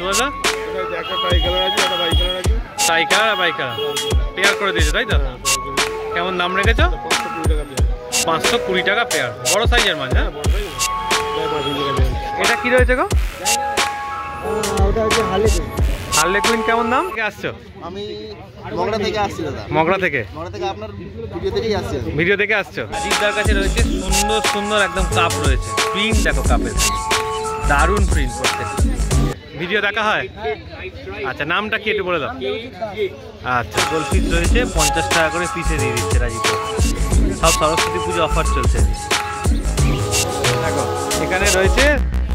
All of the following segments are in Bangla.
সুভাষদা? একটা টাই কালার আছে, একটা বাই কালার আছে। টাই কালার আর বাই কালার পেয়ার করে দিয়েছো তাই তো? কেমন দাম রেখেছো? 520 টাকা পেয়ার। বড় সাইজের মাছ। হ্যাঁ, এটা কি রয়েছে গো? ওটা হচ্ছে হার্লেকুইন। কেমন দাম? আসছো? আমি মগরা থেকে আসছি দাদা। মগরা থেকে? মগরা থেকে আপনার ভিডিও থেকেই আসছি। ভিডিও থেকে আসছো? আজিবদার কাছে রয়েছে সুন্দর সুন্দর একদম কাপ রয়েছে। প্রিন্ট দেখো কাপের, দারুণ প্রিন্ট করতে। ভিডিও দেখা হয়? আচ্ছা, নামটা কি একটু বলে দাও। আচ্ছা, গোলফিশ রয়েছে 50 টাকা করে পিসে দিয়ে দিচ্ছে রাজীব। সব সরস্বতী পুজো অফার চলছে। দেখো এখানে রয়েছে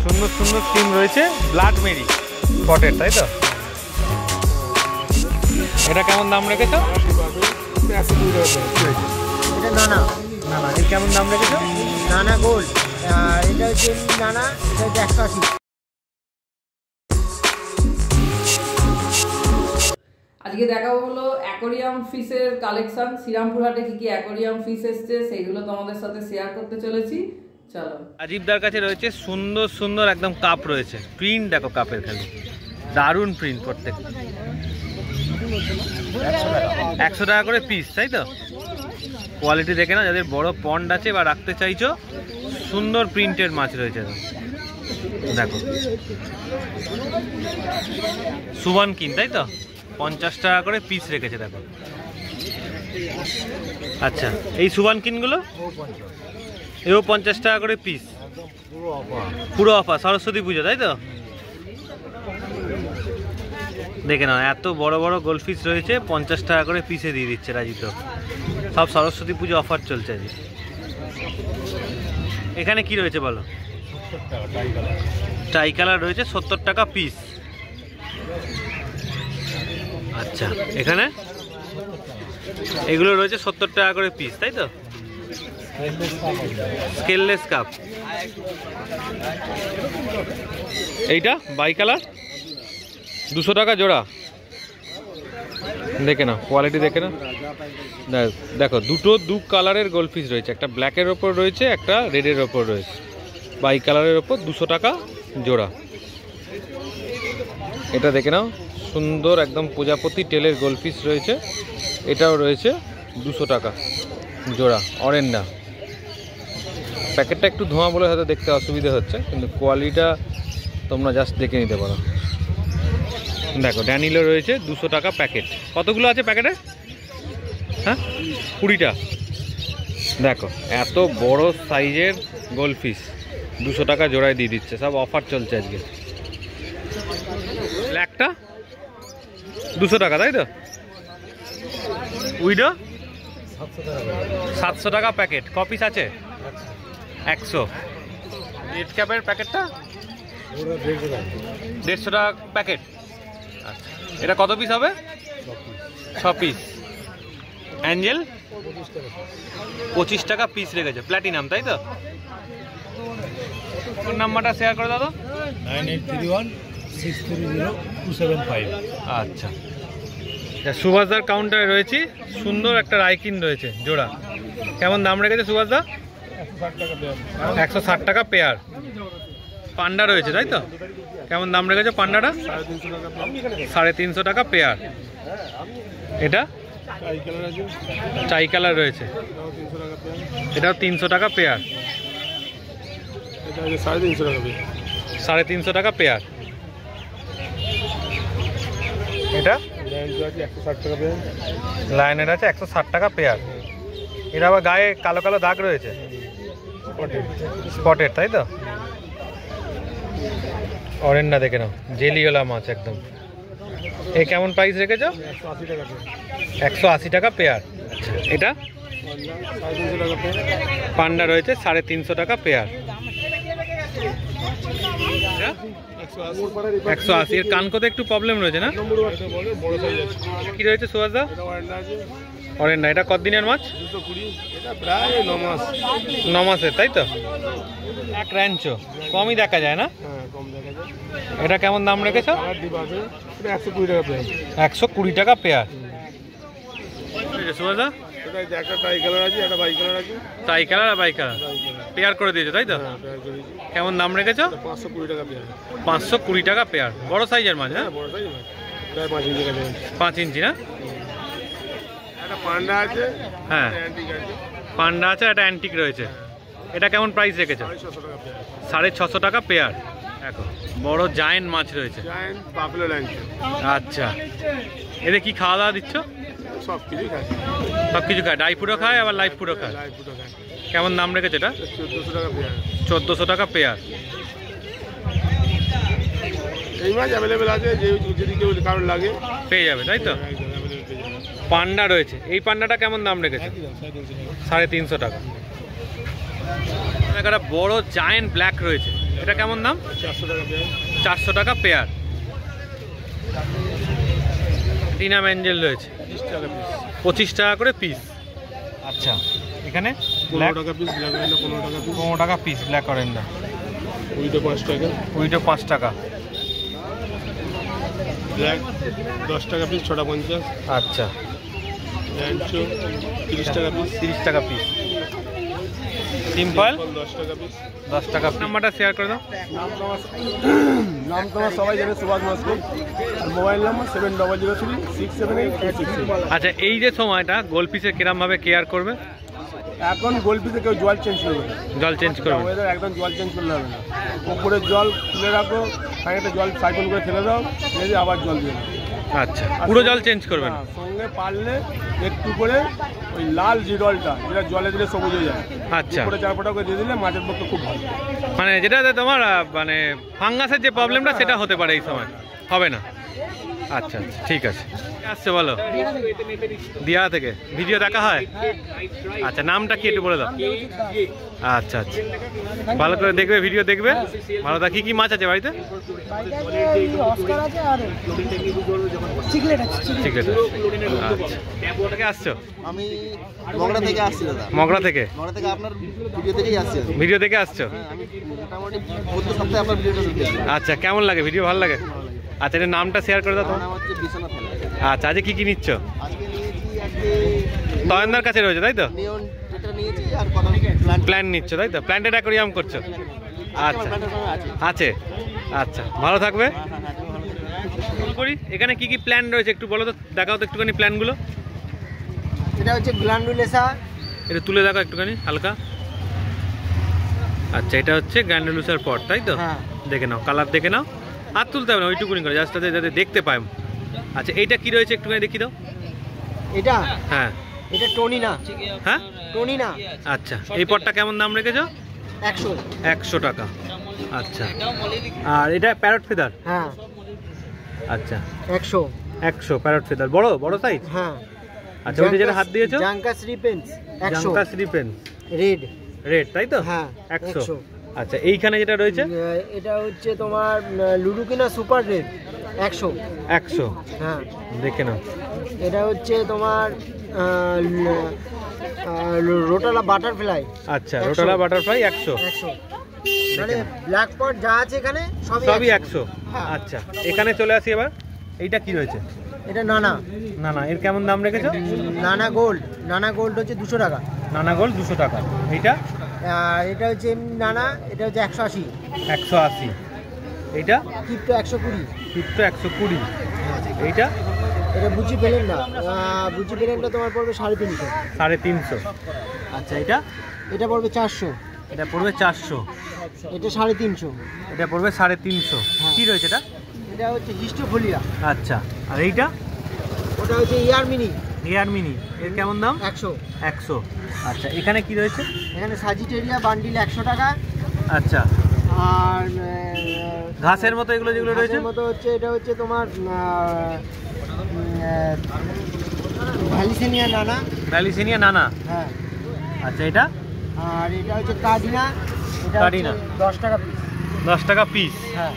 সুন্দর সুন্দর সিম রয়েছে, ব্লাড মেরি স্পটের, তাই তো? এটা কেমন দাম রেখেছো? এটা নানা। না, এর কেমন দাম রেখেছো? নানা গোল্ড। এটা হচ্ছে নানা, এটা হচ্ছে 180। আজকে দেখাবো হলো অ্যাকোরিয়াম ফিশের কালেকশন। শ্রীরামপুরহাটে কি কি অ্যাকোরিয়াম ফিশ এসছে সেইগুলো তোমাদের সাথে শেয়ার করতে চলেছি। চলো। আজিবদার কাছে রয়েছে সুন্দর সুন্দর একদম কাপ রয়েছে। প্রিন্ট দেখো কাপের, খালি দারুণ প্রিন্ট প্রত্যেক। 100 টাকা করে পিস, তাই তো? কোয়ালিটি দেখে না, যাদের বড় পন্ড আছে বা রাখতে চাইছো, সুন্দর প্রিন্টের মাছ রয়েছে। দেখো সুবান কিন, তাই তো? 50 টাকা করে পিস রেখেছে। দেখো আচ্ছা, এই সুবান কিনগুলো এও 50 টাকা করে পিস। পুরো অফার সরস্বতী পুজো, তাই তো? দেখে নাও, এত বড় বড় গোলফিশ রয়েছে, 50 টাকা করে পিসে দিয়ে দিচ্ছে রাজিত। সব সরস্বতী পুজো অফার চলছে আজ। এখানে কি রয়েছে বলো? টাই কালার রয়েছে 70 টাকা পিস। আচ্ছা, এখানে এগুলো রয়েছে 70 টাকা করে পিস, তাই তো? স্কেললেস কাপ। এইটা বাই কালার 200 টাকা জোড়া। দেখে নাও কোয়ালিটি, দেখে নাও। দেখো দুটো দু কালারের গোলফিশ রয়েছে, একটা ব্ল্যাকের ওপর রয়েছে, একটা রেডের ওপর রয়েছে। বাই কালারের ওপর 200 টাকা জোড়া। এটা দেখে নাও, সুন্দর একদম প্রজাপতি টেলের গোলফিশ রয়েছে। এটাও রয়েছে 200 টাকা জোড়া। অরেন্ডা প্যাকেটটা একটু ধোঁয়া বলে হয়তো দেখতে অসুবিধা হচ্ছে, কিন্তু কোয়ালিটিটা তোমরা জাস্ট দেখে নিতে পারো। দেখো ড্যানিলো রয়েছে 200 টাকা প্যাকেট। কতগুলো আছে প্যাকেটে? হ্যাঁ, 20টা। দেখো এত বড় সাইজের গোলফিশ 200 টাকা জোড়ায় দিয়ে দিচ্ছে। সব অফার চলছে আজকে। ব্ল্যাকটা 200 টাকা, তাই তো? উইডো 700 টাকা প্যাকেট। ক পিস আছে? 100। রেড ক্যাপের প্যাকেটটা 150 টাকা প্যাকেট। আচ্ছা, এটা কত পিস হবে? 6 পিস। অ্যাঞ্জেল 25 টাকা পিস রেখেছে। প্ল্যাটিনাম, তাই তো? ফোন নাম্বারটা শেয়ার করে দাও তো। 9831630275। আচ্ছা, সুভাষদার কাউন্টারে রয়েছি। সুন্দর একটা রাইকিন রয়েছে জোড়া। কেমন দাম রেখেছে সুভাষদা? 160 টাকা পেয়ার। পান্ডা রয়েছে, তাই তো? কেমন দাম রেখেছে পান্ডাটা? 350 টাকা পেয়ার। এটা টাই কালার রয়েছে, এটাও 300 টাকা পেয়ার। 350 টাকা পেয়ার। এটা লাইনের আছে 160 টাকা পেয়ার। এটা আবার গায়ে কালো কালো দাগ রয়েছে, স্পটের, তাই তো? অরেন্ডা দেখে নাও, জেলিওলা মাছ একদম। এ কেমন প্রাইস রেখেছো? 180 টাকা পেয়ার। এটা পান্ডা রয়েছে 350 টাকা পেয়ার। 180। এর কানকোতে একটু প্রবলেম রয়েছে না? কি রয়েছে সুভাষদা? অরেন্ডা। এটা কতদিনের মাছ? 9 মাসের, তাই তো? এক র্যাঞ্চো, কমই দেখা যায় না? এটা কেমন দাম রেখেছো? 120 টাকা পেয়ার। সুভাষদা এটা একটা টাই কালার আছে, একটা বাই কালার আছে। টাই কালার আর বাই কালার পেয়ার করে দিয়েছো তাই তো? হ্যাঁ, পেয়ার করে দিয়েছি। কেমন দাম রেখেছো? 520 টাকা পেয়ার। 520 টাকা পেয়ার। বড় সাইজের মাছ? হ্যাঁ, বড় সাইজ মাছ, প্রায় 5 ইঞ্চি কাছে। 5 ইঞ্চি না? একটা পান্ডা আছে, হ্যাঁ, একটা অ্যান্টিক আছে। পান্ডা আছে, একটা অ্যান্টিক রয়েছে। এটা কেমন প্রাইস রেখেছো? 650 টাকা পেয়ার। 650 টাকা পেয়ার। দেখো বড় জায়েন্ট মাছ রয়েছে। জায়ান্ট বাফেলো ল্যাংচা। আচ্ছা, এদের কি খাওয়া দাওয়া দিচ্ছ? সব কিছুই খায়, সব কিছু খায়, ড্রাই ফুডও খায় আবার লাইভ ফুডও খায়। লাইভ ফুডও খায়। কেমন দাম রেখেছো এটা? 1400 টাকা পেয়ার। 1400 টাকা পেয়ার। এই মাছ অ্যাভেলেবেল আছে, যদি কেউ কারোর লাগে পেয়ে যাবে তাই তো? একদম অ্যাভেলেবেল পেয়ে যাবে। পান্ডা রয়েছে, এই পান্ডাটা কেমন দাম রেখেছো? 350 টাকা। একটা বড় জায়েন্ট ব্ল্যাক রয়েছে, এটা কেমন দাম? 400 টাকা পেয়ার। 400 টাকা পেয়ার। টিনা ম্যাঞ্জেল রয়েছে, 20 টাকা পিস। 25 টাকা করে পিস। আচ্ছা, এখানে 15 টাকা পিস, ব্ল্যাক অরেন্ডা 15 টাকা পিস। 15 টাকা পিস ব্ল্যাক অরেন্ডা। উইটো 5 টাকা। ওইটা 5 টাকা। ব্ল্যাক 10 টাকা পিস, 6টা 50। আচ্ছা, ল্যাংচো 30 টাকা পিস। 30 টাকা পিস। সিম্পল 10 টাকা পিস। 10 টাকা। নাম্বারটা শেয়ার করে দাও। নাম তোমার সবাই জানে, সুভাষ মাসকুল। আর মোবাইল নাম্বার 7003678266। আচ্ছা, এই যে সময়টা গোলপিসের কিরম ভাবে কেয়ার করবে? এখন গোলপিসে কেউ জল চেঞ্জ করবে না, জল চেঞ্জ করবে? ওয়েদার একদম জল চেঞ্জ করলে হবে না। উপরে জল তুলে রাখো, খানিকটা জল সাইকেল করে ফেলে দাও, ফেলে দিয়ে আবার জল দিয়ে দাও। আচ্ছা, পুরো জল চেঞ্জ করবেন? হ্যাঁ, সঙ্গে পারলে একটু করে ওই লাল জিরলটা, যেটা জলে দিলে সবুজ হয়ে যায়, আচ্ছা, উপরে 4 ফোঁটা করে দিয়ে দিলে মাছের পক্ষে খুব ভালো। মানে যেটাতে তোমার মানে ফাঙ্গাসের যে প্রবলেমটা সেটা হতে পারে এই সময়, হবে না? আচ্ছা, ঠিক আছে। আসছে বলো? দিয়া থেকে ভিডিও দেখা হয়? আচ্ছা, নামটা কি একটু বলে দাও। আচ্ছা আচ্ছা, ভালো করে দেখবে, ভিডিও দেখবে ভালো। তা কি কি মাছ আছে বাড়িতে? চিকলেট। আচ্ছা, থেকে আসছো? আমি মগরা থেকে আসছি দাদা। মগরা থেকে? মগরা থেকে আপনার ভিডিও থেকেই আসছি। ভিডিও দেখে আসছো? আমি মোটামুটি প্রতি সপ্তাহে আপনার ভিডিওটা দেখি। আচ্ছা, কেমন লাগে ভিডিও? ভালো লাগে? আচ্ছা, এর নামটা শেয়ার করে দাও আমার তোমার। নাম হচ্ছে বিশ্বনাথ থালা। আচ্ছা, আজকে কি কি নিচ্ছ? আজকে নিয়েছি আজকে তয়নদার কাছে রয়েছে তাই তো? নিয়ন যেটা নিয়েছি আর কত প্ল্যান প্ল্যান নিচ্ছ তাই তো? প্ল্যান্টেড অ্যাকোয়ারিয়াম করছো? আচ্ছা আছে। আছে। আচ্ছা, ভালো থাকবে। করি এখানে কি কি প্ল্যান রয়েছে একটু বলো তো, দেখাও তো একটুখানি প্ল্যানগুলো। এটা হচ্ছে গ্ল্যান্ডুলেসা। এটা তুলে দেখো একটুখানি হালকা। আচ্ছা, এটা হচ্ছে গ্র্যান্ডুলুসার পট তাই তো? হ্যাঁ। দেখে নাও, কালার দেখে নাও, হাত তুলতে হবে না, ওইটুকুনি করে জাস্ট যাতে দেখতে পাই। আচ্ছা, এইটা কি রয়েছে একটুখানি দেখিয়ে দাও। এটা হ্যাঁ এটা টনি না। হ্যাঁ, টনি না। আচ্ছা, এই পটটা কেমন দাম রেখেছো? 100। 100 টাকা। আচ্ছা, আর এটা প্যারট ফেদার? হ্যাঁ, আচ্ছা, 100। 100 প্যারট ফেদার, বড় বড় সাইজ? হ্যাঁ। আচ্ছা, ওইটা যেটা হাত দিয়েছো? জাঙ্কাস রিপেন্স 100। জাঙ্কাস রিপেন্স রেড। রেড তাই তো? হ্যাঁ, 100। আচ্ছা, এইখানে যেটা রয়েছে? এটা হচ্ছে তোমার লুডুকিনা সুপার রেড 100। 100। হ্যাঁ, দেখে নাও। এটা হচ্ছে তোমার রোটালা বাটারফ্লাই। আচ্ছা, রোটালা বাটারফ্লাই 100। 100 মানে ব্ল্যাক পট যা আছে এখানে সবই 100। হ্যাঁ। আচ্ছা, এখানে চলে আসি এবার। এইটা কি রয়েছে? এটা নানা। না না, এর কেমন দাম রেখেছো? নানা গোল্ড। নানা গোল্ড হচ্ছে 200 টাকা। নানা গোল্ড 200 টাকা। এইটা? এটা হচ্ছে এমনি নানা, এটা হচ্ছে 180। 180। এইটা? কিপটো 120। কিপটো 120। এইটা? এটা বুচি পেলেন না। বুচি পেলেনটা তোমার পড়বে 350। 350। আচ্ছা, এটা? এটা পড়বে 400। এটা পড়বে 400। এটা 350। এটা পড়বে 350। হ্যাঁ। কি রয়েছে এটা? এটা হচ্ছে হিস্টোফোলিয়া। আচ্ছা, আর এইটা? ওটা হচ্ছে ইয়ার মিনি। এয়ার মিনি, এর কেমন দাম? 100। 100। আচ্ছা, এখানে কি রয়েছে? এখানে সাজিটেরিয়া বান্ডিল 100 টাকা। আচ্ছা, আর ঘাসের মতো এগুলো যেগুলো রয়েছে? ঘাসের মতো হচ্ছে এটা হচ্ছে তোমার ভ্যালিসেনিয়া নানা। ভ্যালিসেনিয়া নানা। হ্যাঁ। আচ্ছা, এটা? আর এটা হচ্ছে কাডিনা। এটা কাডিনা। 10 টাকা পিস। 10 টাকা পিস। হ্যাঁ।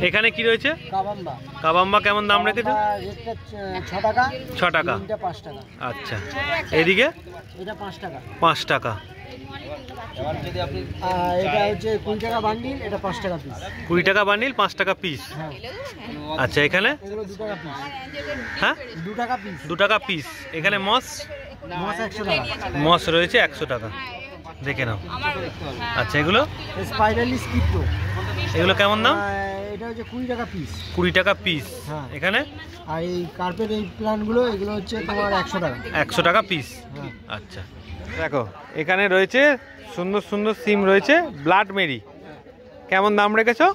এখানে কি রয়েছে? কাবাম্বা। কাবাম্বা কেমন দাম রেখেছো? রেটটা 6 টাকা। 6 টাকা। এটা 5 টাকা। আচ্ছা, এদিকে? এটা 5 টাকা। 5 টাকা। এটা হচ্ছে 20 টাকা বান্ডিল, এটা 5 টাকা পিস। 20 টাকা বান্ডিল, 5 টাকা পিস। হ্যাঁ। আচ্ছা, এখানে? এগুলো 2 টাকা পিস। হ্যাঁ, 2 টাকা পিস। 2 টাকা পিস। এখানে মস? মস 100 টাকা। মস রয়েছে 100 টাকা, দেখে নাও। আচ্ছা, এগুলো স্পাইরালিস ক্রিপ্টো, এগুলো কেমন দাম? এটা হচ্ছে 20 টাকা পিস। 20 টাকা পিস। হ্যাঁ। এখানে আর এই কার্পেট এই প্ল্যান্টগুলো এগুলো হচ্ছে তোমার 100 টাকা। 100 টাকা পিস। হ্যাঁ। আচ্ছা, দেখো এখানে রয়েছে সুন্দর সুন্দর সিম রয়েছে। ব্লাড মেরি কেমন দাম রেখেছো?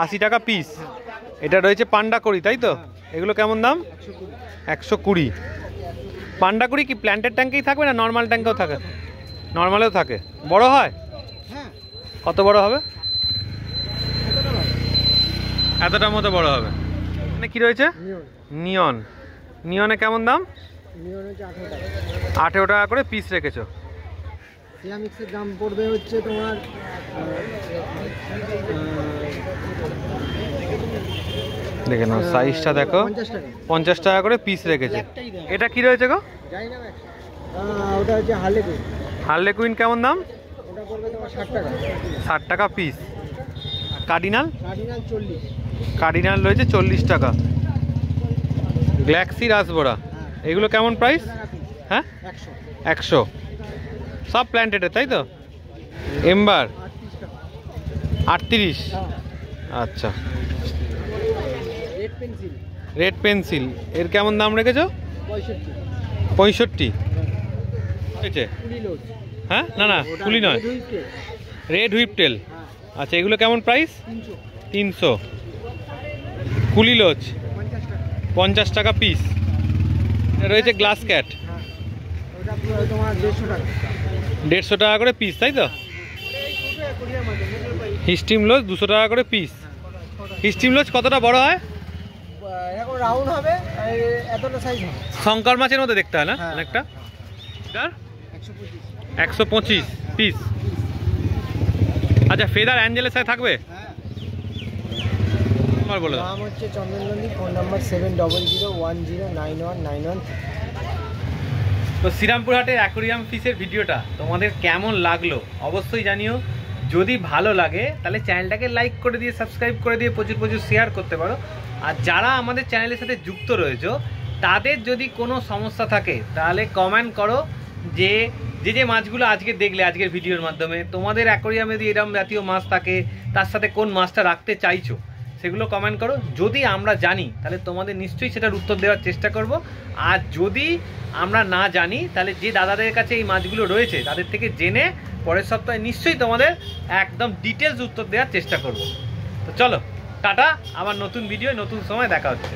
80 টাকা পিস। এটা রয়েছে পান্ডা করি, তাই তো? এগুলো কেমন দাম? 120। পান্ডা করি কি প্ল্যান্টের ট্যাঙ্কেই থাকবে না নর্মাল ট্যাঙ্কেও থাকে? নর্মালেও থাকে। বড় হয়? হ্যাঁ। কত বড় হবে? এতটার মতো বড় হবে। মানে কি রয়েছে? নিয়ন। নিয়নে কেমন দাম? নিয়ন হচ্ছে 18 টাকা। 18 টাকা করে পিস রেখেছো। সিরামিক্সের দাম পড়বে হচ্ছে তোমার দেখে নাও সাইজটা দেখো। 50 টাকা। 50 টাকা করে পিস রেখেছে। এটা কি রয়েছে গো? জানি না ওটা হচ্ছে হার্লেকুইন। হার্লেকুইন কেমন দাম? ওটা পড়বে তোমার 60 টাকা। 60 টাকা পিস। কার্ডিনাল? কার্ডিনাল 40। কার্ডিনাল রয়েছে 40 টাকা। গ্যালাক্সি রাসবোরা এগুলো কেমন প্রাইস? হ্যাঁ, 100। সব প্ল্যান্টেডের, তাই তো? এম্বার 38। আচ্ছা। রেড পেন্সিল রেড পেন্সিল এর কেমন দাম রেখেছো? 65। 65 হয়েছে? কুলি লোড। হ্যাঁ, না না কুলি নয়, রেড হুইপ টেল। আচ্ছা, এগুলো কেমন প্রাইস? 300। 300। কুলি লোচ 50 টাকা। 50 টাকা পিস। রয়েছে গ্লাস ক্যাট। হ্যাঁ, ওটা পুরো তোমার 150 টাকা। 150 টাকা করে পিস, তাই তো? হিস্টিম লোচ 200 টাকা করে পিস। হিস্টিম লোচ কতটা বড় হয়? এরকম রাউন্ড হবে, আর এতটা সাইজ হবে। শঙ্কর মাছের মতো দেখতে হয় না হ্যাঁ। অনেকটা? 125। 125 পিস। আচ্ছা, ফেদার অ্যাঞ্জেলের সাথে থাকবে? হ্যাঁ। আমার বলে দাও। নাম হচ্ছে চন্দননন্দী, ফোন নাম্বার 7002109191। তো শ্রীরামপুর হাটের অ্যাকোরিয়াম ফিশের ভিডিওটা তোমাদের কেমন লাগলো অবশ্যই জানিও। যদি ভালো লাগে তাহলে চ্যানেলটাকে লাইক করে দিয়ে সাবস্ক্রাইব করে দিয়ে প্রচুর প্রচুর শেয়ার করতে পারো। আর যারা আমাদের চ্যানেলের সাথে যুক্ত রয়েছো তাদের যদি কোনো সমস্যা থাকে তাহলে কমেন্ট করো যে যে মাছগুলো আজকে দেখলে আজকের ভিডিওর মাধ্যমে তোমাদের অ্যাকোরিয়ামে যদি এরকম জাতীয় মাছ থাকে তার সাথে কোন মাছটা রাখতে চাইছো সেগুলো কমেন্ট করো। যদি আমরা জানি তাহলে তোমাদের নিশ্চয়ই সেটার উত্তর দেওয়ার চেষ্টা করব। আর যদি আমরা না জানি তাহলে যে দাদাদের কাছে এই মাছগুলো রয়েছে তাদের থেকে জেনে পরের সপ্তাহে নিশ্চয়ই তোমাদের একদম ডিটেলস উত্তর দেওয়ার চেষ্টা করব। তো চলো টাটা, আবার নতুন ভিডিও নতুন সময় দেখা হচ্ছে।